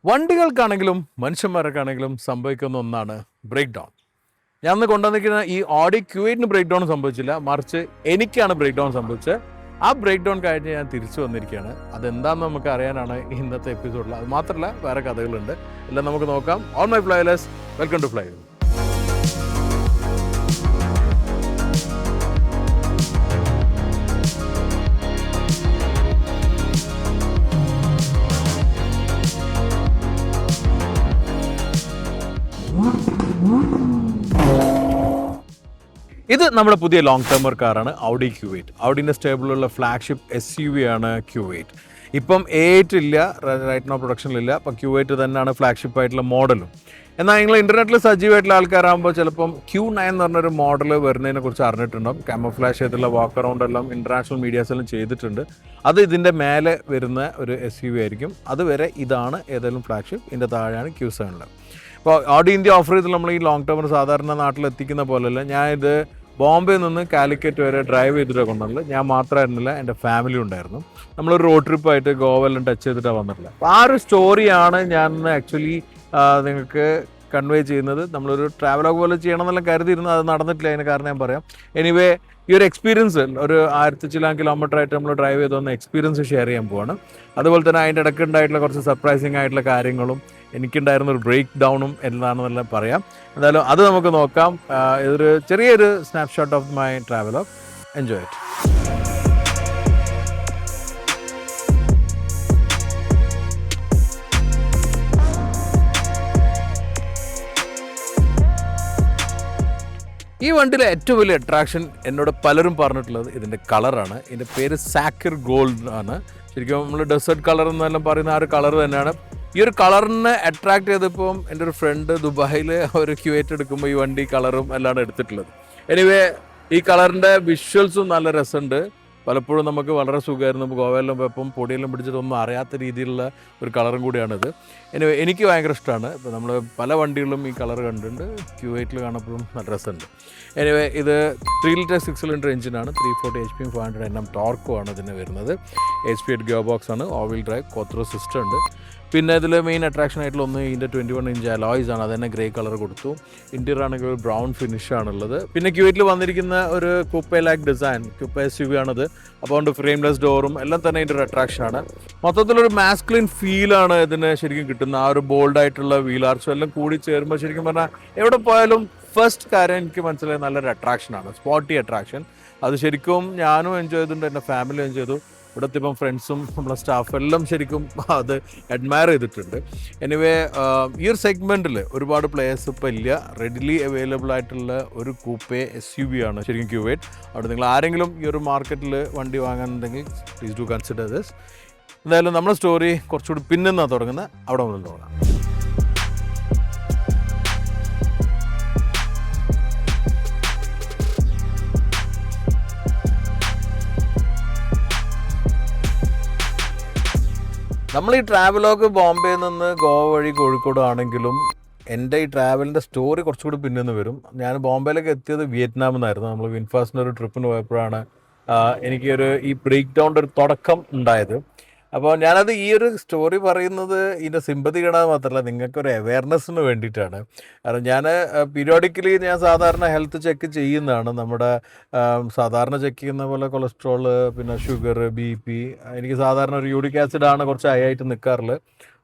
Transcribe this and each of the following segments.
വണ്ടികൾക്കാണെങ്കിലും മനുഷ്യന്മാർക്കാണെങ്കിലും സംഭവിക്കുന്ന ഒന്നാണ് break down. ഞാൻ അന്ന് കൊണ്ടുവന്നിരിക്കുന്ന ഈ ഓഡി Q8 ബ്രേക്ക് ഡൗൺ സംഭവിച്ചില്ല, മറിച്ച് എനിക്കാണ് ബ്രേക്ക് ഡൗൺ സംഭവിച്ചത്. ആ ബ്രേക്ക് ഡൗൺ കഴിഞ്ഞ് ഞാൻ തിരിച്ചു വന്നിരിക്കുകയാണ്. അതെന്താണെന്ന് നമുക്ക് അറിയാനാണ് ഇന്നത്തെ എപ്പിസോഡിൽ. അത് മാത്രമല്ല വേറെ കഥകളുണ്ട്, എല്ലാം നമുക്ക് നോക്കാം. On my flyers, welcome to Fly. ഇത് നമ്മുടെ പുതിയ ലോങ് ടേമർ കാറാണ് ഔഡി Q8. ഔഡിൻ്റെ സ്റ്റേബിളുള്ള ഫ്ലാഗ്ഷിപ്പ് SUV ആണ് Q8. ഇപ്പം A8 ഇല്ല, റൈറ്റ് നോ പ്രൊഡക്ഷനിലില്ല. അപ്പം Q8 തന്നെയാണ് ഫ്ലാഗ്ഷിപ്പ് ആയിട്ടുള്ള മോഡലും. എന്നാൽ നിങ്ങൾ ഇൻ്റർനെറ്റിൽ സജീവമായിട്ടുള്ള ആൾക്കാരാകുമ്പോൾ ചിലപ്പം Q9 എന്ന് പറഞ്ഞൊരു മോഡൽ വരുന്നതിനെ കുറിച്ച് അറിഞ്ഞിട്ടുണ്ടാവും. ക്യാമോഫ്ലാഷ് ചെയ്തിട്ടുള്ള വാക്ക് അറൗണ്ട് എല്ലാം ഇൻ്റർനാഷണൽ മീഡിയാസെല്ലാം ചെയ്തിട്ടുണ്ട്. അത് ഇതിൻ്റെ മേലെ വരുന്ന ഒരു SUV ആയിരിക്കും. അതുവരെ ഇതാണ് ഏതെങ്കിലും ഫ്ലാഗ്ഷിപ്പ്, ഇതിൻ്റെ താഴെയാണ് Q7. അപ്പോൾ ഓഡി ഇന്ത്യ ഓഫർ ചെയ്തിട്ട് നമ്മൾ ഈ ലോങ് ടേമർ സാധാരണ നാട്ടിൽ എത്തിക്കുന്ന പോലെയല്ല. ഞാനിത് ബോംബെ നിന്ന് കാലിക്കറ്റ് വരെ ഡ്രൈവ് ചെയ്തിട്ടാണ് കൊണ്ടുവന്നത്. ഞാൻ മാത്രമായിരുന്നില്ല, എൻ്റെ ഫാമിലി ഉണ്ടായിരുന്നു. നമ്മളൊരു റോഡ് ട്രിപ്പായിട്ട് ഗോവയെല്ലാം ടച്ച് ചെയ്തിട്ടാണ് വന്നിട്ടില്ല. അപ്പോൾ ആ ഒരു സ്റ്റോറിയാണ് ഞാൻ ആക്ച്വലി നിങ്ങൾക്ക് കൺവേ ചെയ്യുന്നത്. നമ്മളൊരു ട്രാവലോഗ് പോലെ ചെയ്യണമെന്നെല്ലാം കരുതിയിരുന്നു, അത് നടന്നിട്ടില്ല. അതിന് കാരണം ഞാൻ പറയാം. എനിവേ, ഈ ഒരു എക്സ്പീരിയൻസ് ഒരു 1000 ചില്ലാൻ കിലോമീറ്റർ ആയിട്ട് നമ്മൾ ഡ്രൈവ് ചെയ്ത് വന്ന എക്സ്പീരിയൻസ് ഷെയർ ചെയ്യാൻ പോവാണ്. അതുപോലെ തന്നെ അതിൻ്റെ ഇടയ്ക്ക് ഉണ്ടായിട്ടുള്ള കുറച്ച് സർപ്രൈസിങ് ആയിട്ടുള്ള കാര്യങ്ങളും എനിക്കുണ്ടായിരുന്ന ഒരു ബ്രേക്ക് ഡൗണും എന്താണെന്നെല്ലാം പറയാം. എന്തായാലും അത് നമുക്ക് നോക്കാം. ഇതൊരു ചെറിയൊരു snapshot of my travelogue. Enjoy it. ഈ വണ്ടിയിലെ ഏറ്റവും വലിയ അട്രാക്ഷൻ എന്നോട് പലരും പറഞ്ഞിട്ടുള്ളത് ഇതിൻ്റെ കളറാണ്. ഇതിൻ്റെ പേര് സാക്കിർ ഗോൾഡ് ആണ്. ശരിക്കും നമ്മൾ ഡെസേർട്ട് കളർ എന്നെല്ലാം പറയുന്ന ആ ഒരു കളർ തന്നെയാണ്. ഈ ഒരു കളറിനെ അട്രാക്ട് ചെയ്തപ്പം എൻ്റെ ഒരു ഫ്രണ്ട് ദുബായിൽ ഒരു Q8 എടുക്കുമ്പോൾ ഈ വണ്ടി കളറും എല്ലാം എടുത്തിട്ടുള്ളത്. എനിവേ, ഈ കളറിൻ്റെ വിഷ്വൽസും നല്ല രസമുണ്ട്. പലപ്പോഴും നമുക്ക് വളരെ സുഖമായിരുന്നു. ഗോവയെല്ലാം പോയപ്പം പൊടിയെല്ലാം പിടിച്ചിട്ടൊന്നും അറിയാത്ത രീതിയിലുള്ള ഒരു കളറും കൂടിയാണിത്. എനിവേ, എനിക്ക് ഭയങ്കര ഇഷ്ടമാണ്. ഇപ്പോൾ നമ്മൾ പല വണ്ടികളിലും ഈ കളർ കണ്ടിട്ടുണ്ട്. Q8 കാണപ്പോഴും നല്ല രസമുണ്ട്. എനിവേ, ഇത് 3 ലിറ്റർ 6 സിലിണ്ടർ എഞ്ചിനാണ്. 340 HP 500 Nm ടോർക്കുമാണ് ഇതിന് വരുന്നത്. 8-speed ഗിയർ ബോക്സ് ആണ്. ഓൾ വീൽ ഡ്രൈവ് കോത്രോ സിസ്റ്റം ഉണ്ട്. പിന്നെ ഇതിൽ മെയിൻ അട്രാക്ഷൻ ആയിട്ടുള്ള ഒന്ന് ഇതിൻ്റെ 21 ഇഞ്ച് അലോയ്സ് ആണ്. അത് തന്നെ ഗ്രേ കളർ കൊടുത്തു. ഇൻറ്റീരിയർ ആണെങ്കിൽ ഒരു ബ്രൗൺ ഫിനിഷ് ആണുള്ളത്. പിന്നെ Q8 വന്നിരിക്കുന്ന ഒരു coupe like design, coupe SUV ആണത്. അപ്പോൾ അതുകൊണ്ട് ഫ്രെയിംലെസ് ഡോറും എല്ലാം തന്നെ ഇതിൻ്റെ ഒരു അട്രാക്ഷനാണ്. മൊത്തത്തിലൊരു മാസ്കുലിൻ ഫീലാണ് ഇതിന് ശരിക്കും കിട്ടുന്ന. ആ ഒരു ബോൾഡായിട്ടുള്ള വീൽ ആർച്ചും എല്ലാം കൂടി ചേരുമ്പോൾ ശരിക്കും പറഞ്ഞാൽ എവിടെ പോയാലും ഫസ്റ്റ് കാര്യം എനിക്ക് മനസ്സിലായ നല്ലൊരു അട്രാക്ഷനാണ്, സ്പോട്ടി അട്രാക്ഷൻ. അത് ശരിക്കും ഞാനും എൻജോയ് ചെയ്തിട്ടുണ്ട്, എൻ്റെ ഫാമിലി എൻജോയ് ചെയ്തു. ഇവിടുത്തെ ഇപ്പം ഫ്രണ്ട്സും നമ്മളെ സ്റ്റാഫ് എല്ലാം ശരിക്കും അത് അഡ്മയർ ചെയ്തിട്ടുണ്ട്. എനിവേ, ഈ ഒരു സെഗ്മെൻറ്റിൽ ഒരുപാട് പ്ലേയേഴ്സ് ഇപ്പോൾ ഇല്ല. റെഡിലി അവൈലബിൾ ആയിട്ടുള്ള ഒരു കൂപ്പേ SUV ആണ് ശരിക്കും Q8. അവിടെ നിങ്ങൾ ആരെങ്കിലും ഈ ഒരു മാർക്കറ്റിൽ വണ്ടി വാങ്ങാനുണ്ടെങ്കിൽ പ്ലീസ് ഡു കൺസിഡർ ദിസ്. എന്തായാലും നമ്മുടെ സ്റ്റോറി കുറച്ചുകൂടി പിന്നെന്നാണ് തുടങ്ങുന്നത്. അവിടെ മുതൽ തുടങ്ങാം. നമ്മൾ ഈ ട്രാവലോഗ് ബോംബെയിൽ നിന്ന് ഗോവ വഴി കോഴിക്കോട് ആണെങ്കിലും എൻ്റെ ഈ ട്രാവലിൻ്റെ സ്റ്റോറി കുറച്ചുകൂടി പിന്നെന്ന് വരും. ഞാൻ ബോംബെയിലേക്ക് എത്തിയത് വിയറ്റ്നാമിൽ നിന്നായിരുന്നു. നമ്മൾ വിൻഫാസ്റ്റിൻ്റെ ഒരു ട്രിപ്പിന് പോയപ്പോഴാണ് എനിക്കൊരു ഈ ബ്രേക്ക് ഡൗണിൻ്റെ ഒരു തുടക്കം ഉണ്ടായത്. അപ്പോൾ ഞാനത് ഈ ഒരു സ്റ്റോറി പറയുന്നത് ഇതിൻ്റെ സിമ്പതി കിടാൻ മാത്രമല്ല, നിങ്ങൾക്കൊരു അവയർനെസ്സിന് വേണ്ടിയിട്ടാണ്. കാരണം ഞാൻ പീരിയോഡിക്കലി ഞാൻ സാധാരണ ഹെൽത്ത് ചെക്ക് ചെയ്യുന്നതാണ്. നമ്മുടെ സാധാരണ ചെക്ക് ചെയ്യുന്ന പോലെ കൊളസ്ട്രോള്, പിന്നെ ഷുഗർ, BP. എനിക്ക് സാധാരണ ഒരു യൂറിക് ആസിഡാണ് കുറച്ച് ഹൈ ആയിട്ട് നിൽക്കാറുള്ളത്.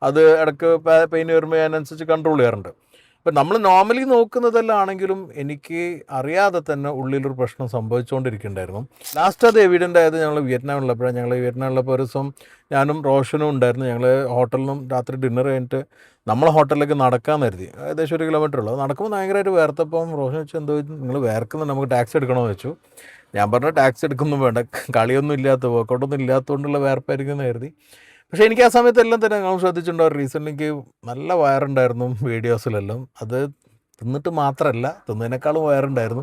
അത് ഇടയ്ക്ക് പെയിൻ വരുമ്പോൾ അതിനനുസരിച്ച് കൺട്രോൾ ചെയ്യാറുണ്ട്. അപ്പം നമ്മൾ നോർമലി നോക്കുന്നതെല്ലാം ആണെങ്കിലും എനിക്ക് അറിയാതെ തന്നെ ഉള്ളിലൊരു പ്രശ്നം സംഭവിച്ചുകൊണ്ടിരിക്കുന്നുണ്ടായിരുന്നു. ലാസ്റ്റ് അത് എവിഡൻ്റ് ആയത് ഞങ്ങൾ വിയറ്റ്നാമിലുള്ളപ്പോഴാണ്. ഞങ്ങൾ വിയറ്റ്നാമിലുള്ളപ്പോൾ ഒരു ദിവസം ഞാനും റോഷനും ഉണ്ടായിരുന്നു. ഞങ്ങൾ ഹോട്ടലിൽ നിന്നും രാത്രി ഡിന്നർ കഴിഞ്ഞിട്ട് നമ്മളെ ഹോട്ടലിലേക്ക് നടക്കാൻ കരുതി. ഏകദേശം 1 കിലോമീറ്റർ ഉള്ളൂ. നടക്കുമ്പോൾ ഭയങ്കരമായിട്ട് വേർത്തപ്പം റോഷൻ വെച്ച് എന്തോ നിങ്ങൾ വേർക്കുന്നുണ്ട്, നമുക്ക് ടാക്സി എടുക്കണമെന്ന് വെച്ചു. ഞാൻ പറഞ്ഞു ടാക്സി എടുക്കൊന്നും വേണ്ട, കളിയൊന്നും ഇല്ലാത്ത വർക്കൗട്ടൊന്നും ഇല്ലാത്തതുകൊണ്ടുള്ള വേർപ്പായിരിക്കും എന്ന് കരുതി. പക്ഷേ എനിക്ക് ആ സമയത്തെല്ലാം തന്നെ നമ്മൾ ശ്രദ്ധിച്ചിട്ടുണ്ടാവും. റീസെൻ്റ് എനിക്ക് നല്ല വയറുണ്ടായിരുന്നു വീഡിയോസിലെല്ലാം. അത് തിന്നിട്ട് മാത്രമല്ല, തിന്നതിനേക്കാളും വയറുണ്ടായിരുന്നു.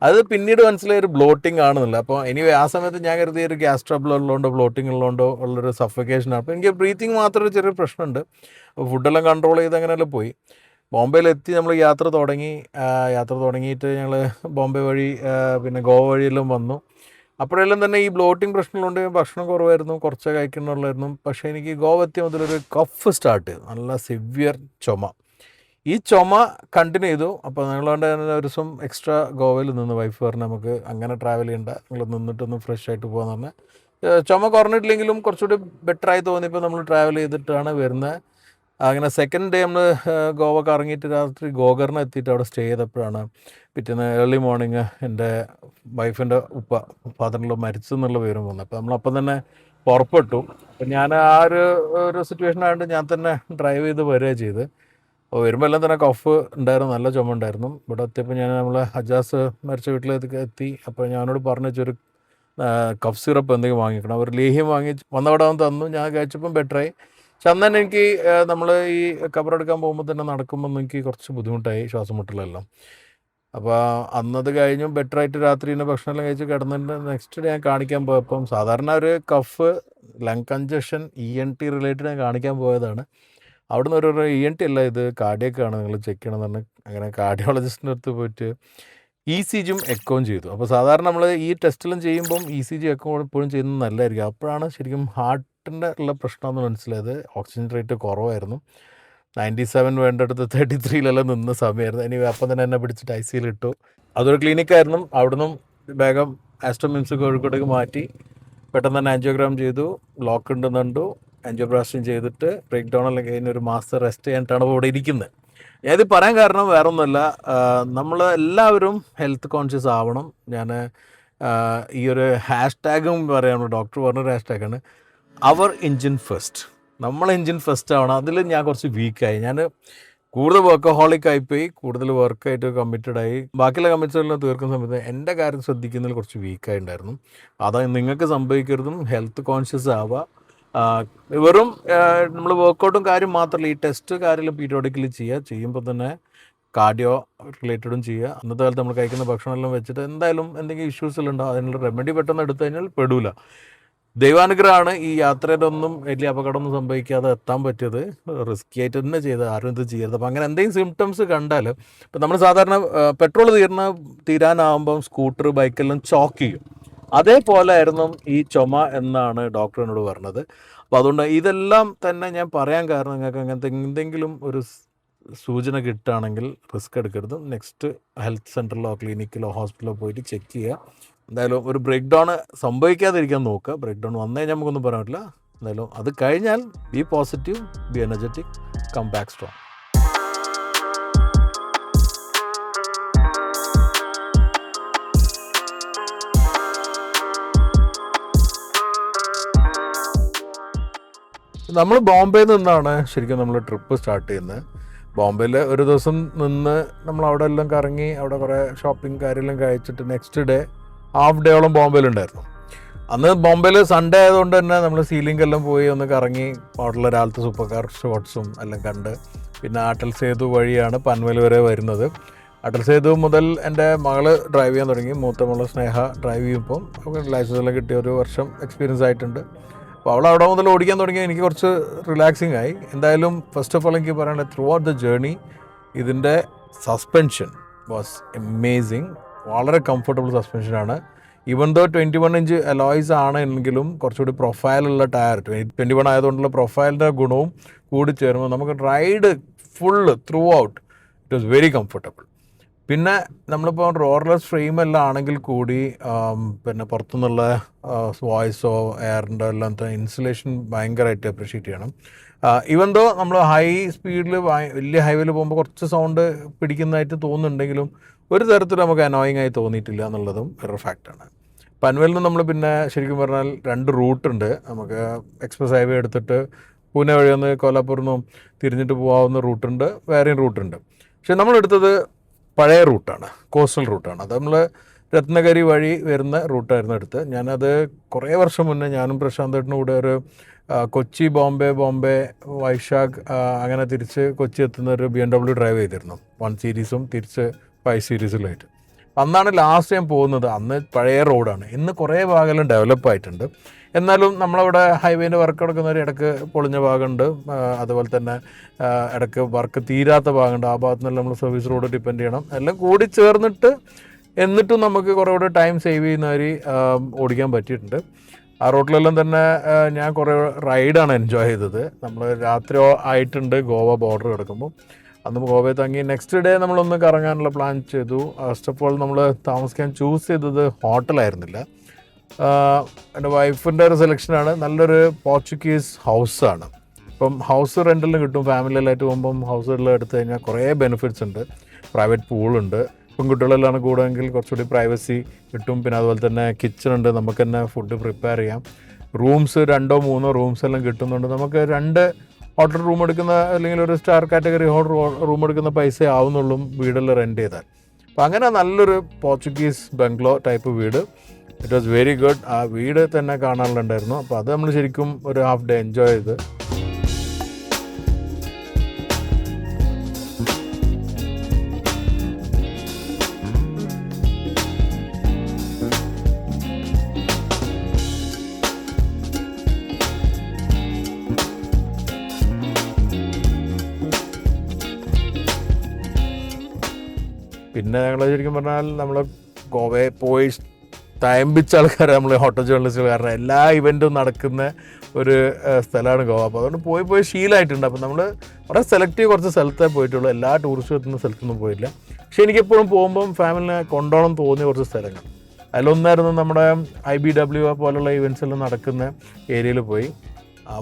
അത് പിന്നീട് മനസ്സിലായ ഒരു ബ്ലോട്ടിംഗ് ആണെന്നില്ല. അപ്പോൾ എനിവേ, ആ സമയത്ത് ഞാൻ കരുതിയ ഒരു ഗ്യാസ് ട്രബിൾ ഉള്ളതുകൊണ്ടോ ബ്ലോട്ടിംഗ് ഉള്ളതുകൊണ്ടോ ഉള്ളൊരു സഫക്കേഷനാണ്. അപ്പോൾ എനിക്ക് ബ്രീത്തിങ് മാത്രം ഒരു ചെറിയ പ്രശ്നമുണ്ട്. അപ്പോൾ ഫുഡെല്ലാം കൺട്രോൾ ചെയ്ത് അങ്ങനെയെല്ലാം പോയി. ബോംബെയിലെത്തി നമ്മൾ യാത്ര തുടങ്ങിയിട്ട് ഞങ്ങൾ ബോംബെ വഴി പിന്നെ ഗോവ വഴിയെല്ലാം വന്നു. അപ്പോഴെല്ലാം തന്നെ ഈ ബ്ലോട്ടിങ് പ്രശ്നമുണ്ട്, ഭക്ഷണം കുറവായിരുന്നു, കുറച്ചേ കഴിക്കുന്നുള്ളായിരുന്നു. പക്ഷേ എനിക്ക് ഗോവ എത്തിയ മുതലൊരു കഫ് സ്റ്റാർട്ട് ചെയ്തു, നല്ല സിവിയർ ചുമ. ഈ ചുമ കണ്ടിന്യൂ ചെയ്തു. അപ്പോൾ ഞങ്ങളുകൊണ്ട് തന്നെ ഒരു ദിവസം എക്സ്ട്രാ ഗോവയിൽ നിന്ന് വൈഫ് പറഞ്ഞ് നമുക്ക് അങ്ങനെ ട്രാവൽ ചെയ്യേണ്ട, നിങ്ങൾ നിന്നിട്ടൊന്ന് ഫ്രഷ് ആയിട്ട് പോകാമെന്ന് പറഞ്ഞാൽ ചുമ കുറഞ്ഞിട്ടില്ലെങ്കിലും കുറച്ചുകൂടി ബെറ്ററായി തോന്നിയപ്പോൾ നമ്മൾ ട്രാവൽ ചെയ്തിട്ടാണ് വരുന്നത്. അങ്ങനെ സെക്കൻഡ് ഡേ നമ്മൾ ഗോവ കറങ്ങിയിട്ട് രാത്രി ഗോകർണ എത്തിയിട്ട് അവിടെ സ്റ്റേ ചെയ്തപ്പോഴാണ് പിറ്റേന്ന് ഏർലി മോർണിംഗ് എൻ്റെ വൈഫിൻ്റെ ഫാദറിനുള്ള മരിച്ചു എന്നുള്ള വിവരം വന്നത്. അപ്പോൾ നമ്മളപ്പം തന്നെ പുറപ്പെട്ടു. അപ്പം ഞാൻ ആ ഒരു സിറ്റുവേഷൻ ആയതുകൊണ്ട് ഞാൻ തന്നെ ഡ്രൈവ് ചെയ്ത് വരിക ചെയ്ത്. അപ്പോൾ വരുമ്പോൾ എല്ലാം തന്നെ കഫ് ഉണ്ടായിരുന്നു, നല്ല ചുമ ഉണ്ടായിരുന്നു. ഇവിടെ എത്തിയപ്പോൾ ഞാൻ നമ്മളെ ഹജാസ് മരിച്ച വീട്ടിലേക്ക് എത്തി. അപ്പോൾ ഞാനോട് പറഞ്ഞു വെച്ചൊരു കഫ് സിറപ്പ് എന്തെങ്കിലും വാങ്ങിക്കണം. അവർ ലേഹ്യം വാങ്ങി വന്നവിടെ വന്ന് തന്നു. ഞാൻ കഴിച്ചപ്പം ബെറ്ററായി. പക്ഷെ അന്ന് തന്നെ എനിക്ക് നമ്മൾ ഈ കബറെടുക്കാൻ പോകുമ്പോൾ തന്നെ നടക്കുമ്പോൾ എനിക്ക് കുറച്ച് ബുദ്ധിമുട്ടായി, ശ്വാസം മുട്ടലെല്ലാം. അപ്പോൾ അന്നത് കഴിഞ്ഞു ബെറ്ററായിട്ട് രാത്രി തന്നെ ഭക്ഷണമെല്ലാം കഴിച്ച് കിടന്നിട്ട് നെക്സ്റ്റ് ഡേ ഞാൻ കാണിക്കാൻ പോയപ്പം സാധാരണ ഒരു cough lung congestion ENT related ഞാൻ കാണിക്കാൻ പോയതാണ്. അവിടുന്ന് ഒരു ENT അല്ല, ഇത് കാർഡിയക്കാണ്, നിങ്ങൾ ചെക്ക് ചെയ്യണമെന്ന് പറഞ്ഞ് അങ്ങനെ കാർഡിയോളജിസ്റ്റിൻ്റെ അടുത്ത് പോയിട്ട് ECGയും എക്കോയും ചെയ്തു. അപ്പോൾ സാധാരണ നമ്മൾ ഈ ടെസ്റ്റെല്ലാം ചെയ്യുമ്പം ECG എക്കോ എപ്പോഴും ചെയ്യുന്നത് നല്ലതായിരിക്കും. അപ്പോഴാണ് ശരിക്കും ഹാർട്ടിൻ്റെ ഉള്ള പ്രശ്നമെന്ന് മനസ്സിലായത്. ഓക്സിജൻ റേറ്റ് കുറവായിരുന്നു. 97 വേണ്ടടുത്ത് 33 നിന്ന സമയമായിരുന്നു. ഇനി അപ്പം തന്നെ എന്നെ പിടിച്ചിട്ട് ICUയിൽ ഇട്ടു. അതൊരു ക്ലിനിക്കായിരുന്നു. അവിടുന്ന് വേഗം ആസ്ട്രോമിംസ് കോഴിക്കോട്ടേക്ക് മാറ്റി പെട്ടെന്ന് തന്നെ ആൻജിയോഗ്രാം ചെയ്തു. ബ്ലോക്ക് ഉണ്ടെന്ന് കണ്ടു. ആൻജിയോപ്ലാസ്റ്റിയും ചെയ്തിട്ട് ബ്രേക്ക് ഡൗൺ എല്ലാം കഴിഞ്ഞ് ഒരു മാസം റെസ്റ്റ് ചെയ്യാനായിട്ടാണ് ഇവിടെ ഇരിക്കുന്നത്. ഞാനിത് പറയാൻ കാരണം വേറെ ഒന്നുമല്ല, നമ്മൾ എല്ലാവരും ഹെൽത്ത് കോൺഷ്യസ് ആവണം. ഞാൻ ഈ ഒരു ഹാഷ്ടാഗും പറയാം, ഡോക്ടർ പറഞ്ഞൊരു ഹാഷ്ടാഗാണ് അവർ എൻജിൻ ഫസ്റ്റ്. നമ്മൾ എൻജിൻ ഫസ്റ്റ് ആവണം. അതിൽ ഞാൻ കുറച്ച് വീക്കായി. ഞാൻ കൂടുതൽ വർക്കഹോളിക് ആയിപ്പോയി, കൂടുതൽ വർക്കായിട്ട് കമ്മിറ്റഡായി. ബാക്കിയുള്ള കമ്മിറ്റ്മെൻറ്റെല്ലാം തീർക്കുന്ന സമയത്ത് എൻ്റെ കാര്യം ശ്രദ്ധിക്കുന്നതിൽ കുറച്ച് വീക്കായി ഉണ്ടായിരുന്നു. അത് നിങ്ങൾക്ക് സംഭവിക്കരുതും. ഹെൽത്ത് കോൺഷ്യസ് ആവുക. വെറും നമ്മൾ വർക്കൗട്ടും കാര്യം മാത്രമല്ല, ഈ ടെസ്റ്റ് കാര്യമെല്ലാം പീരിയോഡിക്കലി ചെയ്യുമ്പോൾ തന്നെ കാർഡിയോ റിലേറ്റഡും ചെയ്യുക. അന്നത്തെ കാലത്ത് നമ്മൾ കഴിക്കുന്ന ഭക്ഷണമെല്ലാം വെച്ചിട്ട് എന്തായാലും എന്തെങ്കിലും ഇഷ്യൂസെല്ലാം ഉണ്ടാവും. അതിനുള്ള റെമഡി പെട്ടെന്ന് എടുത്തു കഴിഞ്ഞാൽ പെടൂല. ദൈവാനുഗ്രഹമാണ് ഈ യാത്രയിലൊന്നും വലിയ അപകടമൊന്നും സംഭവിക്കാതെ എത്താൻ പറ്റിയത്. റിസ്കി ആയിട്ട് തന്നെ ചെയ്ത് ആരും ഇത് ചെയ്യരുത്. അപ്പോൾ അങ്ങനെ എന്തെങ്കിലും സിംറ്റംസ് കണ്ടാൽ, ഇപ്പം നമ്മൾ സാധാരണ പെട്രോൾ തീരാനാകുമ്പം സ്കൂട്ടർ ബൈക്കെല്ലാം ചോക്ക് ചെയ്യും. അതേപോലെ ആയിരുന്നു ഈ ചുമ എന്നാണ് ഡോക്ടർ എന്നോട് പറഞ്ഞത്. അപ്പോൾ അതുകൊണ്ട് ഇതെല്ലാം തന്നെ ഞാൻ പറയാൻ കാരണം, നിങ്ങൾക്ക് അങ്ങനത്തെ എന്തെങ്കിലും ഒരു സൂചന കിട്ടുകയാണെങ്കിൽ റിസ്ക് എടുക്കരുത്. നെക്സ്റ്റ് ഹെൽത്ത് സെൻ്ററിലോ ക്ലിനിക്കിലോ ഹോസ്പിറ്റലിലോ പോയിട്ട് ചെക്ക് ചെയ്യുക. എന്തായാലും ഒരു ബ്രേക്ക് ഡൗൺ സംഭവിക്കാതിരിക്കാൻ നോക്കുക. ബ്രേക്ക് ഡൗൺ വന്നു കഴിഞ്ഞാൽ നമുക്കൊന്നും പറയാൻ പറ്റില്ല. എന്തായാലും അത് കഴിഞ്ഞാൽ be positive, be energetic, come back strong. നമ്മൾ ബോംബെയിൽ നിന്നാണ് ശരിക്കും നമ്മൾ ട്രിപ്പ് സ്റ്റാർട്ട് ചെയ്യുന്നത്. ബോംബെയിൽ ഒരു ദിവസം നിന്ന് നമ്മൾ അവിടെ എല്ലാം കറങ്ങി, അവിടെ കുറേ ഷോപ്പിംഗ് കാര്യമെല്ലാം കഴിച്ചിട്ട് നെക്സ്റ്റ് ഡേ ഹാഫ് ഡേയോളം ബോംബെയിലുണ്ടായിരുന്നു. അന്ന് ബോംബെയിൽ സൺഡേ ആയതുകൊണ്ട് തന്നെ നമ്മൾ സീലിംഗ് എല്ലാം പോയി ഒന്ന് കറങ്ങി അവിടെയുള്ള രാവിലത്തെ സൂപ്പർ കാർ ഷോട്ട്സും എല്ലാം കണ്ട്, പിന്നെ അടൽ സേതു വഴിയാണ് പൻവേൽ വരെ വരുന്നത്. അടൽ സേതു മുതൽ എൻ്റെ മകള് ഡ്രൈവ് ചെയ്യാൻ തുടങ്ങി. മൂത്ത മകള് സ്നേഹ ഡ്രൈവ് ചെയ്യുമ്പോൾ ലൈസൻസ് എല്ലാം കിട്ടിയ ഒരു വർഷം എക്സ്പീരിയൻസ് ആയിട്ടുണ്ട്. അപ്പോൾ അവൾ അവിടെ മുതൽ ഓടിക്കാൻ തുടങ്ങി. എനിക്ക് കുറച്ച് റിലാക്സിങ് ആയി. എന്തായാലും ഫസ്റ്റ് ഓഫ് ഓൾ എനിക്ക് പറയാനുള്ളത്, ത്രൂ ഔട്ട് ദ ജേർണി ഇതിൻ്റെ സസ്പെൻഷൻ വാസ് അമേസിങ്. വളരെ കംഫർട്ടബിൾ സസ്പെൻഷനാണ്. ഈവൻ ദോ 21 ഇഞ്ച് അലോയ്സ് ആണ് എങ്കിലും കുറച്ചുകൂടി പ്രൊഫൈലുള്ള ടയർ, 21 ആയതുകൊണ്ടുള്ള പ്രൊഫൈലിൻ്റെ ഗുണവും കൂടി ചേരുമ്പോൾ നമുക്ക് ride full through out it was very comfortable. പിന്നെ നമ്മളിപ്പോൾ റോഡ്ലെസ് ഫ്രെയിമെല്ലാം ആണെങ്കിൽ കൂടി പിന്നെ പുറത്തുനിന്നുള്ള വോയിസോ എയറിൻ്റെ എല്ലാത്തെ ഇൻസുലേഷൻ ഭയങ്കരമായിട്ട് അപ്രീഷിയേറ്റ് ചെയ്യണം. ഈവൻ ദോ നമ്മൾ ഹൈ സ്പീഡിൽ വലിയ ഹൈവേയിൽ പോകുമ്പോൾ കുറച്ച് സൗണ്ട് പിടിക്കുന്നതായിട്ട് തോന്നുന്നുണ്ടെങ്കിലും ഒരു തരത്തിലും നമുക്ക് അനോയിങ് ആയി തോന്നിയിട്ടില്ല എന്നുള്ളതും വേറൊരു ഫാക്റ്റാണ്. പൻവേലിൽ നിന്ന് നമ്മൾ പിന്നെ ശരിക്കും പറഞ്ഞാൽ 2 റൂട്ടുണ്ട്. നമുക്ക് എക്സ്പ്രസ് ഹൈവേ എടുത്തിട്ട് പൂനെ വഴി ഒന്ന് കോലാപ്പൂരിൽ നിന്നും തിരിഞ്ഞിട്ട് പോകാവുന്ന റൂട്ടുണ്ട്, വേറെയും റൂട്ടുണ്ട്. പക്ഷെ നമ്മളെടുത്തത് പഴയ റൂട്ടാണ്, കോസ്റ്റൽ റൂട്ടാണ്. അത് നമ്മൾ രത്നഗിരി വഴി വരുന്ന റൂട്ടായിരുന്നു എടുത്ത്. ഞാനത് കുറേ വർഷം മുന്നേ ഞാനും പ്രശാന്തേട്ടനും കൂടെ ഒരു കൊച്ചി ബോംബെ വൈശാഖ് അങ്ങനെ തിരിച്ച് കൊച്ചി എത്തുന്ന ഒരു BMW ഡ്രൈവ് ചെയ്തിരുന്നു. 1 സീരീസും തിരിച്ച് 5 സീരീസിലായിട്ട്. അന്നാണ് ലാസ്റ്റ് ടൈം പോകുന്നത്. അന്ന് പഴയ റോഡാണ്. ഇന്ന് കുറേ ഭാഗമെല്ലാം ഡെവലപ്പ് ആയിട്ടുണ്ട്. എന്നാലും നമ്മളവിടെ ഹൈവേൻ്റെ വർക്ക് എടുക്കുന്നവർ ഇടയ്ക്ക് പൊളിഞ്ഞ ഭാഗമുണ്ട്, അതുപോലെ തന്നെ ഇടയ്ക്ക് വർക്ക് തീരാത്ത ഭാഗമുണ്ട്. ആ ഭാഗത്തു നിന്നെല്ലാം നമ്മൾ സർവീസ് റോഡ് ഡിപ്പെൻഡ് ചെയ്യണം. എല്ലാം കൂടി ചേർന്നിട്ട് എന്നിട്ടും നമുക്ക് കുറേ കൂടെ ടൈം സേവ് ചെയ്യുന്ന വരി ഓടിക്കാൻ പറ്റിയിട്ടുണ്ട്. ആ റോട്ടിലെല്ലാം തന്നെ ഞാൻ കുറേ റൈഡാണ് എൻജോയ് ചെയ്തത്. നമ്മൾ രാത്രി ആയിട്ടുണ്ട് ഗോവ ബോർഡർ കിടക്കുമ്പോൾ. അന്ന് ഗോവയിൽ തങ്ങി നെക്സ്റ്റ് ഡേ നമ്മളൊന്ന് കറങ്ങാനുള്ള പ്ലാൻ ചെയ്തു. ഫസ്റ്റ് ഓഫ് ഓൾ നമ്മൾ താമസിക്കാൻ ചൂസ് ചെയ്തത് ഹോട്ടലായിരുന്നില്ല. എൻ്റെ വൈഫിൻ്റെ ഒരു സെലക്ഷനാണ്. നല്ലൊരു പോർച്ചുഗീസ് ഹൗസാണ്. ഇപ്പം ഹൗസ് റെൻറ്റിലും കിട്ടും. ഫാമിലിയിലായിട്ട് പോകുമ്പം ഹൗസ് റെൻറ്റിൽ എടുത്തു കഴിഞ്ഞാൽ കുറേ ബെനിഫിറ്റ്സ് ഉണ്ട്. പ്രൈവറ്റ് പൂളുണ്ട്, പെൺകുട്ടികളെല്ലാം കൂടുമെങ്കിൽ കുറച്ചുകൂടി പ്രൈവസി കിട്ടും. പിന്നെ അതുപോലെ തന്നെ കിച്ചൺ ഉണ്ട്, നമുക്ക് തന്നെ ഫുഡ് പ്രിപ്പയർ ചെയ്യാം. റൂംസ് 2-3 റൂംസ് എല്ലാം കിട്ടുന്നുണ്ട്. നമുക്ക് 2 ഹോട്ടൽ റൂം എടുക്കുന്ന അല്ലെങ്കിൽ ഒരു സ്റ്റാർ കാറ്റഗറി ഹോട്ടൽ റൂം എടുക്കുന്ന പൈസ ആവുന്നുള്ളൂ വീടെല്ലാം റെൻറ്റ് ചെയ്താൽ. അപ്പോൾ അങ്ങനെ നല്ലൊരു പോർച്ചുഗീസ് ബംഗ്ലോ ടൈപ്പ് വീട്. It was very good. ആ വീട് തന്നെ കാണാനുണ്ടായിരുന്നു. അപ്പോൾ അത് നമ്മൾ ശരിക്കും ഒരു ഹാഫ് ഡേ എൻജോയ് ചെയ്ത്. പിന്നെ ഞങ്ങൾ ശരിക്കും പറഞ്ഞാൽ നമ്മൾ ഗോവയെ പോയി തയമ്പിച്ച ആൾക്കാർ, നമ്മൾ ഹോട്ടൽ ജേർണലിസ്റ്റുകൾ, കാരണം എല്ലാ ഇവൻറ്റും നടക്കുന്ന ഒരു സ്ഥലമാണ് ഗോവ. അപ്പോൾ അതുകൊണ്ട് പോയി ശീലമായിട്ടുണ്ട്. അപ്പോൾ നമ്മൾ വളരെ സെലക്റ്റീവ് കുറച്ച് സ്ഥലത്തേ പോയിട്ടുള്ളൂ. എല്ലാ ടൂറിസ്റ്റും എത്തുന്ന സ്ഥലത്തൊന്നും പോയില്ല. പക്ഷേ എനിക്കെപ്പോഴും പോകുമ്പം ഫാമിലിനെ കൊണ്ടുപോകണം തോന്നിയ കുറച്ച് സ്ഥലങ്ങൾ. അതിലൊന്നായിരുന്നു നമ്മുടെ IBW പോലുള്ള ഇവൻറ്റ്സ് എല്ലാം നടക്കുന്ന ഏരിയയിൽ പോയി.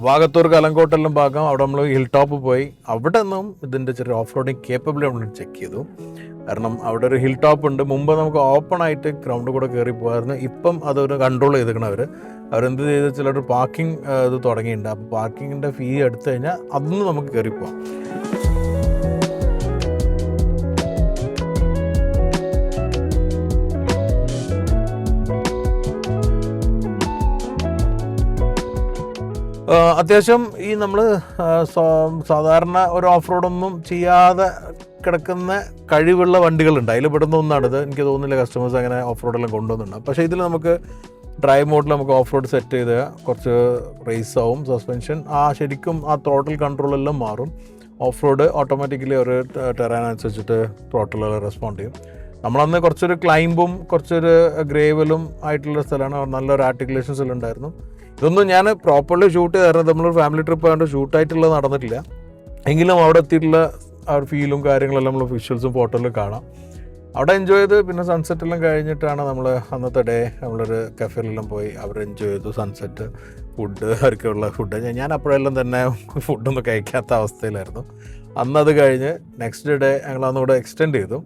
വാഗത്തൂർ കലങ്കോട്ടെല്ലാം ഭാഗം അവിടെ നമ്മൾ ഹിൽ ടോപ്പ് പോയി. അവിടെ നിന്നും ഇതിൻ്റെ ചെറിയ ഓഫ് റോഡിങ് കേപ്പബിലിറ്റി നമ്മൾ ചെക്ക് ചെയ്തു. കാരണം അവിടെ ഒരു ഹിൽ ടോപ്പ് ഉണ്ട്. മുമ്പ് നമുക്ക് ഓപ്പൺ ആയിട്ട് ഗ്രൗണ്ട് കൂടെ കയറി പോകായിരുന്നു. ഇപ്പം അതൊരു കൺട്രോൾ ചെയ്തിരിക്കണം അവരെന്ത് ചെയ്ത് ചിലർ പാർക്കിംഗ് ഇത് തുടങ്ങിയിട്ടുണ്ട്. അപ്പോൾ പാർക്കിങ്ങിൻ്റെ ഫീ എടുത്തു കഴിഞ്ഞാൽ അതൊന്നും നമുക്ക് കയറി പോകാം. അത്യാവശ്യം ഈ നമ്മൾ സാധാരണ ഒരു ഓഫ് റോഡൊന്നും ചെയ്യാതെ കിടക്കുന്ന കഴിവുള്ള വണ്ടികളുണ്ട്. അതിൽ പെടുന്ന ഒന്നാണിത്. എനിക്ക് തോന്നുന്നില്ല കസ്റ്റമേഴ്സ് അങ്ങനെ ഓഫ് റോഡെല്ലാം കൊണ്ടുവന്നിട്ടുണ്ട്. പക്ഷേ ഇതിൽ നമുക്ക് ഡ്രൈവ് മോഡിൽ നമുക്ക് ഓഫ് റോഡ് സെറ്റ് ചെയ്ത് കുറച്ച് റേസ് ആവും, സസ്പെൻഷൻ ശരിക്കും ആ ത്രോട്ടിൽ കൺട്രോളെല്ലാം മാറും. ഓഫ് റോഡ് ഓട്ടോമാറ്റിക്കലി ഒരു ടെറാൻ അനുസരിച്ചിട്ട് ത്രോട്ടിലെല്ലാം റെസ്പോണ്ട് ചെയ്യും. നമ്മളന്ന് കുറച്ചൊരു ക്ലൈംബും കുറച്ചൊരു ഗ്രേവലും ആയിട്ടുള്ള സ്ഥലമാണ്. നല്ലൊരു ആർട്ടിക്കുലേഷൻസ് എല്ലാം ഉണ്ടായിരുന്നു. ഇതൊന്നും ഞാൻ പ്രോപ്പർലി ഷൂട്ട് ചെയ്തായിരുന്നു. നമ്മളൊരു ഫാമിലി ട്രിപ്പ് ആയതുകൊണ്ട് ഷൂട്ടായിട്ടുള്ളത് നടന്നിട്ടില്ല. എങ്കിലും അവിടെ എത്തിയിട്ടുള്ള ആ ഒരു ഫീലും കാര്യങ്ങളെല്ലാം നമ്മൾ വിഷ്വൽസും ഫോട്ടോയിലും കാണാം. അവിടെ എൻജോയ് ചെയ്ത് പിന്നെ സൺസെറ്റെല്ലാം കഴിഞ്ഞിട്ടാണ് നമ്മൾ അന്നത്തെ ഡേ നമ്മളൊരു കഫേയിലെല്ലാം പോയി അവർ എൻജോയ് ചെയ്തു. സൺസെറ്റ് ഫുഡ് അവർക്കുള്ള ഫുഡ് ഞാൻ അപ്പോഴെല്ലാം തന്നെ ഫുഡൊന്നും കഴിക്കാത്ത അവസ്ഥയിലായിരുന്നു. അന്നത് കഴിഞ്ഞ് നെക്സ്റ്റ് ഡേ ഞങ്ങൾ അന്നുകൂടെ എക്സ്റ്റെൻഡ് ചെയ്തു.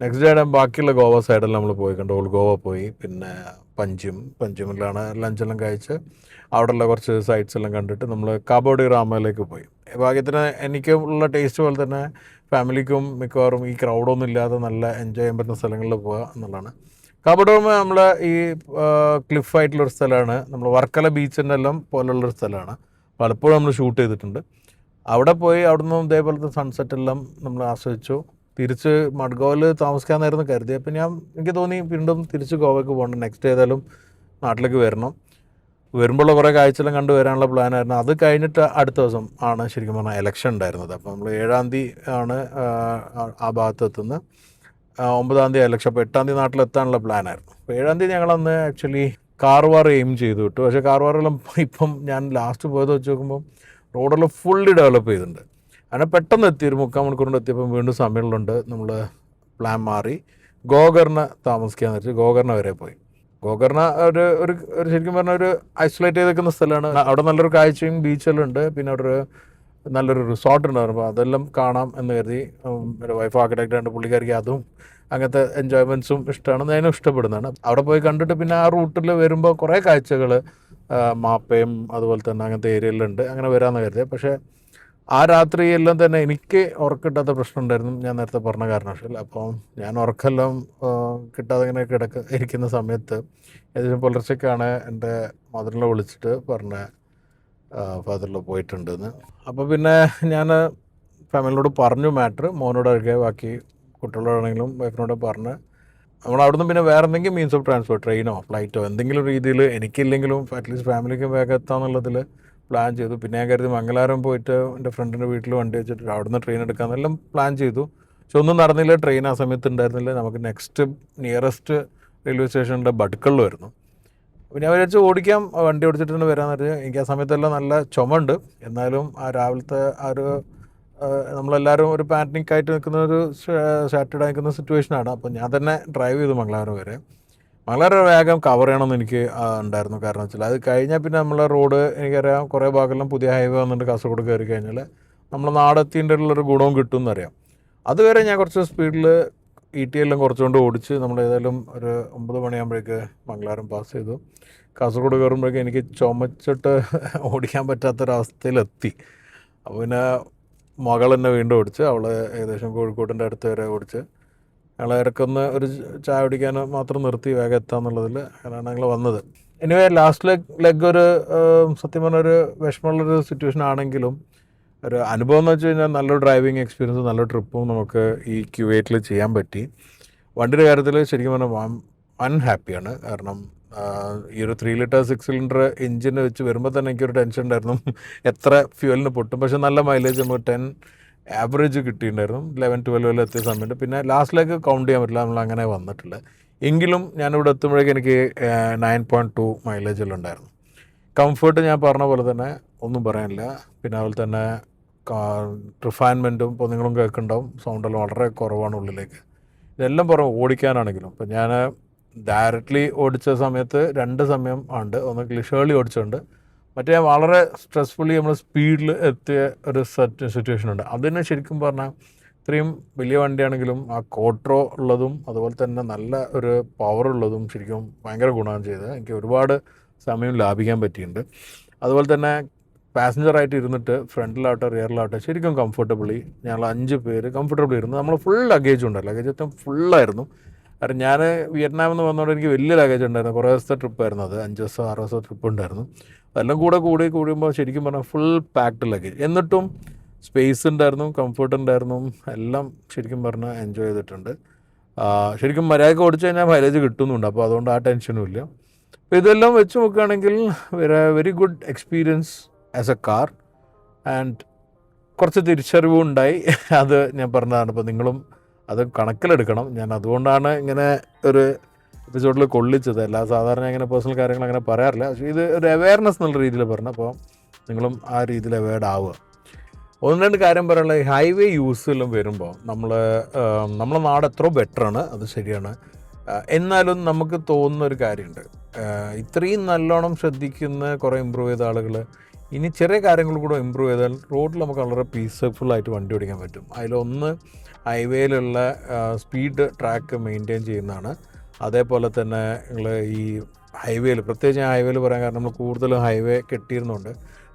നെക്സ്റ്റ് ഡേ ബാക്കിയുള്ള ഗോവ സൈഡെല്ലാം നമ്മൾ പോയി കണ്ടു. ഓൾ ഗോവ പോയി. പിന്നെ പഞ്ചിമിലാണ് ലഞ്ചെല്ലാം കഴിച്ച് അവിടെയുള്ള കുറച്ച് സൈറ്റ്സ് എല്ലാം കണ്ടിട്ട് നമ്മൾ കാബോഡി റാമയിലേക്ക് പോയി. ഭാഗ്യത്തിന് എനിക്കുള്ള ടേസ്റ്റ് പോലെ തന്നെ ഫാമിലിക്കും മിക്കവാറും ഈ ക്രൗഡൊന്നും ഇല്ലാതെ നല്ല എൻജോയ് ചെയ്യാൻ പറ്റുന്ന സ്ഥലങ്ങളിൽ പോകുക എന്നുള്ളതാണ്. കാബോഡി റാമ നമ്മൾ ഈ ക്ലിഫായിട്ടുള്ളൊരു സ്ഥലമാണ്. നമ്മൾ വർക്കല ബീച്ചിൻ്റെ എല്ലാം പോലുള്ളൊരു സ്ഥലമാണ്. പലപ്പോഴും നമ്മൾ ഷൂട്ട് ചെയ്തിട്ടുണ്ട്. അവിടെ പോയി അവിടെ നിന്നും ഇതേപോലത്തെ സൺസെറ്റെല്ലാം നമ്മൾ ആസ്വദിച്ചു. തിരിച്ച് മഡ്ഗോവിൽ താമസിക്കാമെന്നായിരുന്നു കരുതി. അപ്പം എനിക്ക് തോന്നി വീണ്ടും തിരിച്ച് ഗോവയ്ക്ക് പോകണം. നെക്സ്റ്റ് ഏതായാലും നാട്ടിലേക്ക് വരുമ്പോഴുള്ള കുറേ കാഴ്ചയെല്ലാം കണ്ടു വരാനുള്ള പ്ലാനായിരുന്നു. അത് കഴിഞ്ഞിട്ട് അടുത്ത ദിവസം ആണ് ശരിക്കും പറഞ്ഞാൽ ഇലക്ഷൻ ഉണ്ടായിരുന്നത്. അപ്പോൾ നമ്മൾ 7-ാം തീയതി ആണ് ആ ഭാഗത്ത് എത്തുന്നത്. 9-ാം തീയതി ഇലക്ഷൻ. അപ്പോൾ 8-ാം തീയതി നാട്ടിലെത്താനുള്ള പ്ലാനായിരുന്നു. അപ്പോൾ 7-ാം തീയതി ഞങ്ങളന്ന് ആക്ച്വലി കാർവാർ എയിം ചെയ്തു വിട്ടു. പക്ഷേ കാർവാറെല്ലാം ഇപ്പം ഞാൻ ലാസ്റ്റ് പോയത് വെച്ച് നോക്കുമ്പോൾ റോഡെല്ലാം ഫുള്ളി ഡെവലപ്പ് ചെയ്തിട്ടുണ്ട്. അങ്ങനെ പെട്ടെന്ന് എത്തി, ഒരു 3/4 മണിക്കൂർ കൊണ്ട് എത്തിയപ്പം വീണ്ടും സമയമുണ്ട്. നമ്മൾ പ്ലാൻ മാറി ഗോകർണ താമസിക്കാന്ന് വെച്ചാൽ ഗോകർണ വരെ പോയി. ഗോകർണ ഒരു ശരിക്കും പറഞ്ഞാൽ ഒരു ഐസൊലേറ്റ് ചെയ്ത് നിൽക്കുന്ന സ്ഥലമാണ്. അവിടെ നല്ലൊരു കാഴ്ചയും ബീച്ചെല്ലാം ഉണ്ട്. പിന്നെ അവിടെ നല്ലൊരു റിസോർട്ട് ഉണ്ടായിരുന്നു. അപ്പോൾ അതെല്ലാം കാണാം എന്ന് കരുതി. എൻ്റെ വൈഫ് ആർക്കിടെക്റ്റാണ്, പുള്ളിക്കാരിക്ക് അതും അങ്ങനത്തെ എൻജോയ്മെൻറ്റ്സും ഇഷ്ടമാണ്, ഞാനും ഇഷ്ടപ്പെടുന്നതാണ്. അവിടെ പോയി കണ്ടിട്ട് പിന്നെ ആ റൂട്ടിൽ വരുമ്പോൾ കുറേ കാഴ്ചകൾ മാപ്പയും അതുപോലെ തന്നെ അങ്ങനത്തെ ഏരിയയിലുണ്ട്. അങ്ങനെ വരാമെന്ന് കരുതിയത്. പക്ഷേ ആ രാത്രിയെല്ലാം തന്നെ എനിക്ക് ഉറക്കിട്ടാത്ത പ്രശ്നം ഉണ്ടായിരുന്നു, ഞാൻ നേരത്തെ പറഞ്ഞ കാരണവശാൽ. അപ്പോൾ ഞാൻ ഉറക്കെല്ലാം കിട്ടാതെ ഇങ്ങനെ ഇരിക്കുന്ന സമയത്ത് ഏകദേശം പുലർച്ചയ്ക്കാണ് എൻ്റെ മദറിനെ വിളിച്ചിട്ട് പറഞ്ഞ ഫാദറിൽ പോയിട്ടുണ്ടെന്ന്. അപ്പോൾ പിന്നെ ഞാൻ ഫാമിലിയോട് പറഞ്ഞു മാറ്റർ, മോനോടൊക്കെ ബാക്കി കുട്ടികളോടാണെങ്കിലും വൈഫിനോട് പറഞ്ഞ് നമ്മൾ അവിടുന്ന് പിന്നെ വേറെ എന്തെങ്കിലും മീൻസ് ഓഫ് ട്രാൻസ്പോർട്ട്, ട്രെയിനോ ഫ്ലൈറ്റോ എന്തെങ്കിലും രീതിയിൽ എനിക്കില്ലെങ്കിലും അറ്റ്ലീസ്റ്റ് ഫാമിലിക്ക് വേഗം എത്താമെന്നുള്ളതിൽ പ്ലാൻ ചെയ്തു. പിന്നെ ഞാൻ കരുതി മംഗലാപുരം പോയിട്ട് എൻ്റെ ഫ്രണ്ടിൻ്റെ വീട്ടിൽ വണ്ടി വെച്ചിട്ട് അവിടുന്ന് ട്രെയിൻ എടുക്കാമെന്നെല്ലാം പ്ലാൻ ചെയ്തു. പക്ഷെ ഒന്നും നടന്നില്ല, ട്രെയിൻ ആ സമയത്ത് ഉണ്ടായിരുന്നില്ല. നമുക്ക് നെക്സ്റ്റ് നിയറസ്റ്റ് റെയിൽവേ സ്റ്റേഷനിലെ ബഡ്ക്കളിലായിരുന്നു. അപ്പോൾ ഞാൻ വിചാരിച്ചു ഓടിക്കാം, വണ്ടി ഓടിച്ചിട്ട് തന്നെ വരാമെന്ന് പറഞ്ഞാൽ എനിക്ക് ആ സമയത്തെല്ലാം നല്ല ചുമണ്ട്. എന്നാലും ആ രാവിലത്തെ ആ ഒരു നമ്മളെല്ലാവരും ഒരു പാനിക്കായിട്ട് നിൽക്കുന്ന ഒരു ഷാറ്റഡ് നിൽക്കുന്ന സിറ്റുവേഷനാണ്. അപ്പോൾ ഞാൻ തന്നെ ഡ്രൈവ് ചെയ്തു മംഗലാപുരം വരെ. മംഗലാപുരം വേഗം കവർ ചെയ്യണമെന്ന് എനിക്ക് ഉണ്ടായിരുന്നു. കാരണം വെച്ചാൽ അത് കഴിഞ്ഞാൽ പിന്നെ നമ്മളെ റോഡ് എനിക്കറിയാം കുറേ ഭാഗമെല്ലാം പുതിയ ഹൈവേ വന്നിട്ട് കാസർഗോഡ് കയറി കഴിഞ്ഞാൽ നമ്മൾ നാടെത്തിൻ്റെ ഉള്ളൊരു ഗുണവും കിട്ടും എന്നറിയാം. അതുവരെ ഞാൻ കുറച്ച് സ്പീഡിൽ ET എല്ലാം കുറച്ചുകൊണ്ട് ഓടിച്ച് നമ്മൾ ഏതായാലും ഒരു 9 മണിയാകുമ്പോഴേക്ക് മംഗലാപുരം പാസ് ചെയ്തു. കാസർഗോഡ് കയറുമ്പോഴേക്കും എനിക്ക് ചുമച്ചിട്ട് ഓടിക്കാൻ പറ്റാത്തൊരവസ്ഥയിലെത്തി. അപ്പോൾ പിന്നെ മകൾ എന്നെ വീണ്ടും ഓടിച്ച്, അവൾ ഏകദേശം കോഴിക്കോട്ടിൻ്റെ അടുത്ത് വരെ ഓടിച്ച് ഞങ്ങൾ ഇടയ്ക്കൊന്ന് ഒരു ചായ കുടിക്കാൻ മാത്രം നിർത്തി വേഗം എത്താമെന്നുള്ളതിൽ അങ്ങനെയാണ് ഞങ്ങൾ വന്നത്. എനിവേ ലാസ്റ്റ് ലെഗ് ഒരു സത്യം പറഞ്ഞൊരു വിഷമമുള്ളൊരു സിറ്റുവേഷൻ ആണെങ്കിലും ഒരു അനുഭവം എന്ന് വെച്ച് കഴിഞ്ഞാൽ നല്ലൊരു ഡ്രൈവിംഗ് എക്സ്പീരിയൻസ്, നല്ല ട്രിപ്പും നമുക്ക് ഈ Kuwait ചെയ്യാൻ പറ്റി. വണ്ടിയുടെ കാര്യത്തിൽ ശരിക്കും പറഞ്ഞാൽ അൺഹാപ്പിയാണ്. കാരണം ഈ ഒരു 3 ലിറ്റർ 6 സിലിണ്ടർ എഞ്ചിന് വെച്ച് വരുമ്പോൾ തന്നെ എനിക്കൊരു ടെൻഷൻ ഉണ്ടായിരുന്നു എത്ര ഫ്യൂവലിന് പൊട്ടും. പക്ഷേ നല്ല മൈലേജ് നമുക്ക് 10 ആവറേജ് കിട്ടിയിട്ടുണ്ടായിരുന്നു. 11-12 എത്തിയ സമയത്ത്. പിന്നെ ലാസ്റ്റിലേക്ക് കൗണ്ട് ചെയ്യാൻ പറ്റില്ല, നമ്മൾ അങ്ങനെ വന്നിട്ടില്ല. എങ്കിലും ഞാനിവിടെ എത്തുമ്പോഴേക്കും എനിക്ക് 9.2 മൈലേജെല്ലാം ഉണ്ടായിരുന്നു. കംഫേർട്ട് ഞാൻ പറഞ്ഞ പോലെ തന്നെ ഒന്നും പറയാനില്ല. പിന്നെ അതുപോലെ തന്നെ റിഫൈൻമെൻറ്റും ഇപ്പോൾ നിങ്ങളും കേൾക്കുന്നുണ്ടാവും, സൗണ്ടെല്ലാം വളരെ കുറവാണ് ഉള്ളിലേക്ക്. ഇതെല്ലാം പുറമെ ഓടിക്കാനാണെങ്കിലും ഇപ്പോൾ ഞാൻ ഡയറക്റ്റ്ലി ഓടിച്ച സമയത്ത് 2 സമയം ഉണ്ട്. ഒന്ന് ഗ്ലിഷേർലി ഓടിച്ചുണ്ട്, മറ്റേ വളരെ സ്ട്രെസ്ഫുള്ളി നമ്മൾ സ്പീഡിൽ എത്തിയ ഒരു സിറ്റുവേഷൻ ഉണ്ട്. അതിന് ശരിക്കും പറഞ്ഞാൽ ഇത്രയും വലിയ വണ്ടിയാണെങ്കിലും ആ കോട്രോ ഉള്ളതും അതുപോലെ തന്നെ നല്ല ഒരു പവറുള്ളതും ശരിക്കും ഭയങ്കര ഗുണമാണ് ചെയ്തത്. എനിക്ക് ഒരുപാട് സമയം ലാഭിക്കാൻ പറ്റിയിട്ടുണ്ട്. അതുപോലെ തന്നെ പാസഞ്ചറായിട്ട് ഇരുന്നിട്ട് ഫ്രണ്ടിലാവട്ടെ റിയറിലാവട്ടെ ശരിക്കും കംഫർട്ടബിളി ഞങ്ങൾ 5 പേര് കംഫർട്ടബിളി ഇരുന്നു. നമ്മൾ ഫുൾ ലഗേജ് ഉണ്ടല്ലോ, ലഗേജ് എത്താൻ ഫുള്ളായിരുന്നു. കാരണം ഞാൻ വിയറ്റ്നാമിൽ നിന്ന് വന്നതുകൊണ്ട് എനിക്ക് വലിയ ലഗേജ് ഉണ്ടായിരുന്നു. കുറേ ദിവസത്തെ ട്രിപ്പായിരുന്നു അത്, 5 ദിവസം 6 ദിവസത്തെ ട്രിപ്പ് ഉണ്ടായിരുന്നു. അതെല്ലാം കൂടുമ്പോൾ ശരിക്കും പറഞ്ഞാൽ ഫുൾ പാക്ഡ് ലഗേജ്. എന്നിട്ടും സ്പേസ് ഉണ്ടായിരുന്നു, കംഫർട്ട് ഉണ്ടായിരുന്നു, എല്ലാം ശരിക്കും പറഞ്ഞാൽ എൻജോയ് ചെയ്തിട്ടുണ്ട്. ശരിക്കും മര്യാദയ്ക്ക് ഓടിച്ചു കഴിഞ്ഞാൽ മൈലേജ് കിട്ടുന്നുണ്ട്, അപ്പോൾ അതുകൊണ്ട് ആ ടെൻഷനും ഇല്ല. അപ്പോൾ ഇതെല്ലാം വെച്ച് നോക്കുകയാണെങ്കിൽ very good experience as A car. And കുറച്ച് തിരിച്ചറിവും ഉണ്ടായി, അത് ഞാൻ പറഞ്ഞതാണ്. അപ്പോൾ നിങ്ങളും അത് കണക്കിലെടുക്കണം. ഞാൻ അതുകൊണ്ടാണ് ഇങ്ങനെ ഒരു എപ്പിസോഡിൽ കൊള്ളിച്ചത്. അല്ല സാധാരണ ഇങ്ങനെ പേഴ്സണൽ കാര്യങ്ങൾ അങ്ങനെ പറയാറില്ല, പക്ഷേ ഇത് ഒരു അവെയർനെസ് എന്നുള്ള രീതിയിൽ പറഞ്ഞു. അപ്പോൾ നിങ്ങളും ആ രീതിയിൽ അവെയർഡ് ആവുക. 1-2 കാര്യം പറയാനുള്ള, ഈ ഹൈവേ യൂസെല്ലാം വരുമ്പോൾ നമ്മളെ നാട് എത്രയോ ബെറ്ററാണ്, അത് ശരിയാണ്. എന്നാലും നമുക്ക് തോന്നുന്ന ഒരു കാര്യമുണ്ട്, ഇത്രയും നല്ലോണം ശ്രദ്ധിക്കുന്ന കുറേ ഇമ്പ്രൂവ് ചെയ്ത ആളുകൾ ഇനി ചെറിയ കാര്യങ്ങൾ കൂടെ ഇമ്പ്രൂവ് ചെയ്താൽ റോഡിൽ നമുക്ക് വളരെ പീസ്ഫുള്ളായിട്ട് വണ്ടി ഓടിക്കാൻ പറ്റും. അതിലൊന്ന് ഹൈവേയിലുള്ള സ്പീഡ് ട്രാക്ക് മെയിൻറ്റെയിൻ ചെയ്യുന്നതാണ്. അതേപോലെ തന്നെ നിങ്ങൾ ഈ ഹൈവേയിൽ, പ്രത്യേകിച്ച് ഞാൻ ഹൈവേയിൽ പറയാൻ കാരണം നമ്മൾ കൂടുതലും ഹൈവേ കെട്ടിയിരുന്നുകൊണ്ട്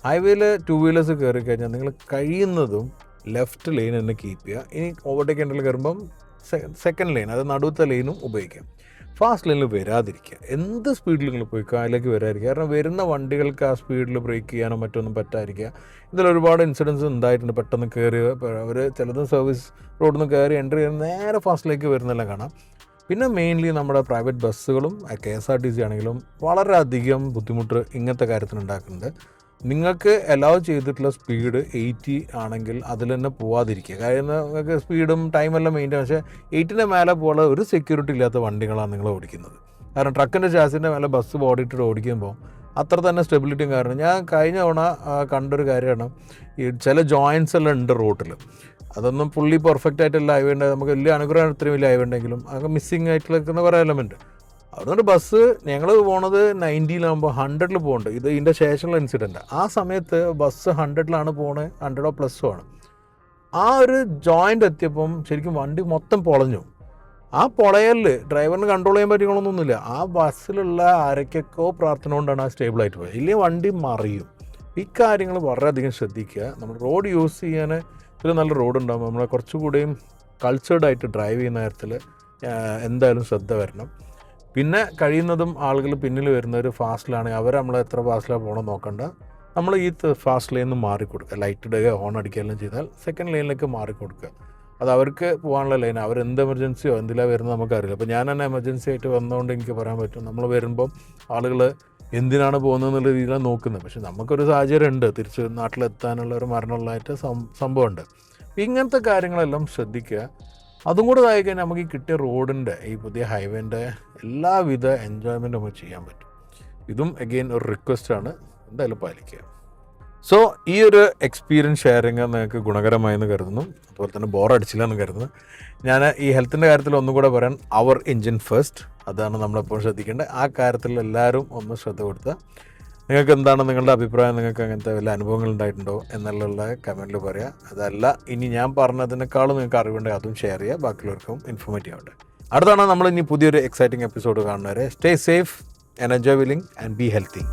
ഹൈവേയിൽ 2 വീലേഴ്സ് കയറി കഴിഞ്ഞാൽ നിങ്ങൾ കഴിയുന്നതും ലെഫ്റ്റ് ലൈൻ തന്നെ കീപ്പ് ചെയ്യുക. ഇനി ഓവർടേക്ക് എൻഡിൽ കയറുമ്പം സെക്കൻഡ് ലൈൻ, അത് നടുവത്തെ ലൈനും ഉപയോഗിക്കാം. ഫാസ്റ്റ് ലൈനിൽ വരാതിരിക്കുക. എന്ത് സ്പീഡിൽ നിങ്ങൾ പോയി അതിലേക്ക് വരാതിരിക്കുക. കാരണം വരുന്ന വണ്ടികൾക്ക് ആ സ്പീഡിൽ ബ്രേക്ക് ചെയ്യാനോ മറ്റൊന്നും പറ്റാതിരിക്കുക. ഇതിലൊരുപാട് ഇൻസിഡൻസ് ഉണ്ടായിട്ടുണ്ട്. പെട്ടെന്ന് കയറി അവർ ചിലതും സർവീസ് റോഡിൽ നിന്ന് കയറി എൻട്രി ചെയ്ത് നേരെ ഫാസ്റ്റിലേക്ക് വരുന്നെല്ലാം കാണാം. പിന്നെ മെയിൻലി നമ്മുടെ പ്രൈവറ്റ് ബസ്സുകളും KSRTC ആണെങ്കിലും വളരെയധികം ബുദ്ധിമുട്ട് ഇങ്ങനത്തെ കാര്യത്തിന് ഉണ്ടാക്കുന്നുണ്ട്. നിങ്ങൾക്ക് അലൗ ചെയ്തിട്ടുള്ള സ്പീഡ് 80 ആണെങ്കിൽ അതിൽ തന്നെ പോവാതിരിക്കുക. കാര്യം നിങ്ങൾക്ക് സ്പീഡും ടൈമെല്ലാം മെയിൻറ്റെയിൻ, പക്ഷേ 80ന് മേലെ പോലെ ഒരു സെക്യൂരിറ്റി ഇല്ലാത്ത വണ്ടികളാണ് നിങ്ങൾ ഓടിക്കുന്നത്. കാരണം ട്രക്കിൻ്റെ ചാസിൻ്റെ മേലെ ബസ് ഓടിയിട്ട് ഓടിക്കുമ്പോൾ അത്ര തന്നെ സ്റ്റെബിലിറ്റിയും. കാരണം ഞാൻ കഴിഞ്ഞ തവണ കണ്ടൊരു കാര്യമാണ്, ഈ ചില ജോയിൻറ്റ്സ് എല്ലാം ഉണ്ട് റോട്ടിൽ, അതൊന്നും ഫുള്ളി പെർഫെക്റ്റ് ആയിട്ടുള്ള ഹൈവേ ഉണ്ട്. നമുക്ക് വലിയ അനുഗ്രഹം ഇത്രയും വലിയ ഹൈവേ ഉണ്ടെങ്കിലും അതൊക്കെ മിസ്സിങ് ആയിട്ട് നിൽക്കുന്ന കുറേ എലമെൻറ്റ്. അതുകൊണ്ട് ബസ് ഞങ്ങൾ പോണത് 90-ലാകുമ്പോൾ 100-ൽ പോകുന്നുണ്ട്. ഇതിൻ്റെ ശേഷമുള്ള ഇൻസിഡൻറ്റ്. ആ സമയത്ത് ബസ് 100-ലാണ് പോണത്, 100+ഉം ആണ്. ആ ഒരു ജോയിൻ്റ് എത്തിയപ്പം ശരിക്കും വണ്ടി മൊത്തം പൊളഞ്ഞു. ആ പൊളയലിൽ ഡ്രൈവറിന് കൺട്രോൾ ചെയ്യാൻ പറ്റിക്കണമെന്നൊന്നുമില്ല. ആ ബസ്സിലുള്ള ആരൊക്കെയൊക്കെ പ്രാർത്ഥന കൊണ്ടാണ് ആ സ്റ്റേബിളായിട്ട് പോയത്. ഇല്ലെങ്കിൽ വണ്ടി മറിയും. ഇക്കാര്യങ്ങൾ വളരെയധികം ശ്രദ്ധിക്കുക. നമ്മൾ റോഡ് യൂസ് ചെയ്യാൻ ഒരു നല്ല റോഡ് ഉണ്ടാകും. നമ്മളെ കുറച്ചുകൂടിയും കൾച്ചേർഡായിട്ട് ഡ്രൈവ് ചെയ്യുന്ന കാര്യത്തിൽ എന്തായാലും ശ്രദ്ധ വരണം. പിന്നെ കഴിയുന്നതും ആളുകൾ പിന്നിൽ വരുന്നവർ ഫാസ്റ്റിലാണെങ്കിൽ അവർ നമ്മൾ എത്ര ഫാസ്റ്റിലാണ് പോകണം നോക്കണ്ട. നമ്മൾ ഈ ഫാസ്റ്റ് ലൈനിൽ നിന്ന് മാറിക്കൊടുക്കുക. ലൈറ്റ് ഇടുക, ഹോൺ അടിക്കുകയെല്ലാം ചെയ്താൽ സെക്കൻഡ് ലൈനിലേക്ക് മാറിക്കൊടുക്കുക. അത് അവർക്ക് പോകാനുള്ള ലൈൻ. അവരെന്ത് എമർജൻസിയോ എന്തിലാണ് വരുന്നത് നമുക്കറിയില്ല. അപ്പോൾ ഞാൻ തന്നെ എമർജൻസി ആയിട്ട് വന്നതുകൊണ്ട് എനിക്ക് പറയാൻ പറ്റും, നമ്മൾ വരുമ്പം ആളുകൾ എന്തിനാണ് പോകുന്നത് എന്നുള്ള രീതിയിലാണ് നോക്കുന്നത്. പക്ഷെ നമുക്കൊരു സാഹചര്യം ഉണ്ട്, തിരിച്ച് നാട്ടിലെത്താനുള്ള ഒരു മരണമുള്ളതായിട്ട് സംഭവമുണ്ട്. ഇങ്ങനത്തെ കാര്യങ്ങളെല്ലാം ശ്രദ്ധിക്കുക. അതും കൂടെ ആയി കഴിഞ്ഞാൽ നമുക്ക് ഈ കിട്ടിയ റോഡിൻ്റെ ഈ പുതിയ ഹൈവേൻ്റെ എല്ലാവിധ എൻജോയ്മെൻറ്റും നമുക്ക് ചെയ്യാൻ പറ്റും. ഇതും അഗെയിൻ ഒരു റിക്വസ്റ്റാണ്, എന്തായാലും പാലിക്കുക. സോ ഈ ഒരു എക്സ്പീരിയൻസ് ഷെയറിങ് നിങ്ങൾക്ക് ഗുണകരമായെന്ന് കരുതുന്നു, അതുപോലെ തന്നെ ബോറടിച്ചില്ല എന്ന് കരുതുന്നു. ഞാൻ ഈ ഹെൽത്തിൻ്റെ കാര്യത്തിൽ ഒന്നും കൂടെ പറയാൻ, അവർ എൻജിൻ ഫസ്റ്റ്, അതാണ് നമ്മളെപ്പോഴും ശ്രദ്ധിക്കേണ്ടത്. ആ കാര്യത്തിൽ എല്ലാവരും ഒന്ന് ശ്രദ്ധ കൊടുത്താൽ. നിങ്ങൾക്ക് എന്താണ് നിങ്ങളുടെ അഭിപ്രായം, നിങ്ങൾക്ക് അങ്ങനത്തെ വല്ല അനുഭവങ്ങൾ ഉണ്ടായിട്ടുണ്ടോ എന്നുള്ള കമൻറ്റിൽ പറയുക. അതല്ല ഇനി ഞാൻ പറഞ്ഞതിനേക്കാളും നിങ്ങൾക്ക് അറിവുണ്ടെങ്കിൽ അതും ഷെയർ ചെയ്യുക, ബാക്കിയുള്ളവർക്കും ഇൻഫോർമേറ്റീവ് ആവട്ടെ. അടുത്താണ് നമ്മൾ ഇനി പുതിയൊരു എക്സൈറ്റിംഗ് എപ്പിസോഡ് കാണുന്നവരെ stay safe and enjoy living and be healthy.